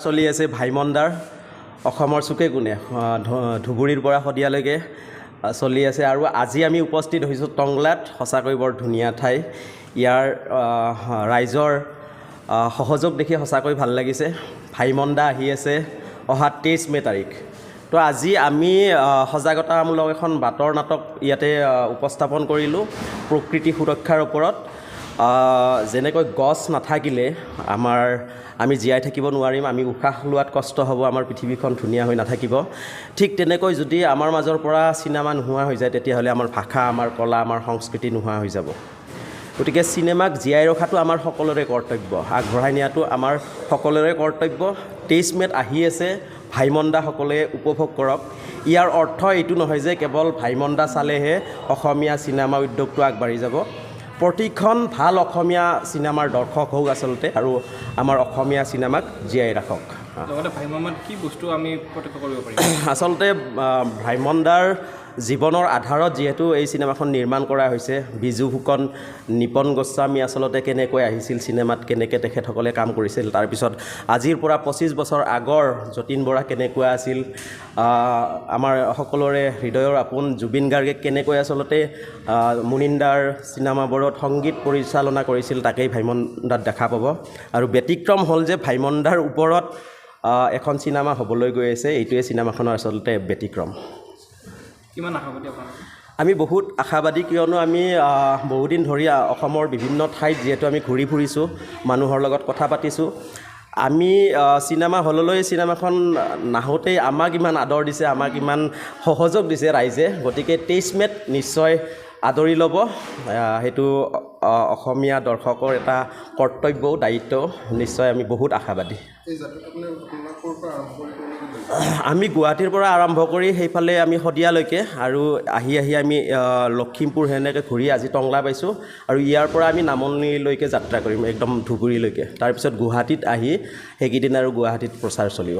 চলি আছে ভাইমন্দাৰ অসমৰ চুকে কোণে ধুবুৰীৰ পৰা শদিয়ালৈকে চলি আছে আৰু আজি আমি উপস্থিত হৈছোঁ টংলাত। সঁচাকৈ বৰ ধুনীয়া ঠাই। ইয়াৰ ৰাইজৰ সহযোগ দেখি সঁচাকৈ ভাল লাগিছে। ভাইমন্দা আহি আছে অহা 23 মে তাৰিখ। তো আজি আমি সজাগতামূলক এখন বাতৰ নাটক ইয়াতে উপস্থাপন কৰিলোঁ প্ৰকৃতি সুৰক্ষাৰ ওপৰত। যেনেকৈ গছ নাথাকিলে আমি জীয়াই থাকিব নোৱাৰিম, আমি উশাহ লোৱাত কষ্ট হ'ব, আমাৰ পৃথিৱীখন ধুনীয়া হৈ নাথাকিব। ঠিক তেনেকৈ যদি আমাৰ মাজৰ পৰা চিনেমা নোহোৱা হৈ যায় তেতিয়াহ'লে আমাৰ ভাষা, আমাৰ কলা, আমাৰ সংস্কৃতি নোহোৱা হৈ যাব। গতিকে চিনেমাক জীয়াই ৰখাটো আমাৰ সকলোৰে কৰ্তব্য, আগবঢ়াই নিয়াটো আমাৰ সকলোৰে কৰ্তব্য। 23 মেত আহি আছে, ভাইমন্দা সকলোৱে উপভোগ কৰক। ইয়াৰ অৰ্থ এইটো নহয় যে কেৱল ভাইমন্দা চালেহে অসমীয়া চিনেমা উদ্যোগটো আগবাঢ়ি যাব। প্ৰতিখন ভাল অসমীয়া চিনেমাৰ দৰ্শক হওক আচলতে, আৰু আমাৰ অসমীয়া চিনেমাক জীয়াই ৰাখক। লগতে ভাইমন্দাত কি বস্তু আমি প্ৰত্যক্ষ কৰিব পাৰিম? আচলতে ভাইমন্দাৰ জীৱনৰ আধাৰত যিহেতু এই চিনেমাখন নিৰ্মাণ কৰা হৈছে, বিজু ফুকন, নিপন গোস্বামী আচলতে কেনেকৈ আহিছিল চিনেমাত, কেনেকৈ তেখেতসকলে কাম কৰিছিল, তাৰপিছত আজিৰ পৰা 25 বছৰ আগৰ যতীন বৰা কেনেকুৱা আছিল, আমাৰ সকলোৰে হৃদয়ৰ আপোন জুবিন গাৰ্গে কেনেকৈ আচলতে মুনিন্দাৰ চিনেমাবোৰত সংগীত পৰিচালনা কৰিছিল, তাকেই ভাইমন্দাত দেখা পাব। আৰু ব্যতিক্ৰম হ'ল যে ভাইমন্দাৰ ওপৰত এখন চিনেমা হ'বলৈ গৈ আছে। এইটোৱে চিনেমাখনৰ আচলতে ব্যতিক্ৰম। কিমান আশাবাদী আপোনালোকে? আমি বহুত আশাবাদী, কিয়নো আমি বহুদিন ধৰি অসমৰ বিভিন্ন ঠাইত যিহেতু আমি ঘূৰি ফুৰিছোঁ, মানুহৰ লগত কথা পাতিছোঁ। আমি চিনেমা হললৈ চিনেমাখন নাহোঁতেই আমাক ইমান আদৰ দিছে, আমাক ইমান সহযোগ দিছে ৰাইজে। গতিকে 23 মেত নিশ্চয় আদৰি ল'ব। সেইটো অসমীয়া দৰ্শকৰ এটা কৰ্তব্যও, দায়িত্ব। নিশ্চয় আমি বহুত আশাবাদী। আমি গুৱাহাটীৰ পৰা আৰম্ভ কৰি সেইফালে আমি শদিয়ালৈকে, আৰু আহি আমি লখিমপুৰ সেনেকৈ ঘূৰি আজি টংলা পাইছোঁ, আৰু ইয়াৰ পৰা আমি নামনিলৈকে যাত্ৰা কৰিম, একদম ধুবুৰীলৈকে। তাৰপিছত গুৱাহাটীত আহি সেইকেইদিন আৰু গুৱাহাটীত প্ৰচাৰ চলিব।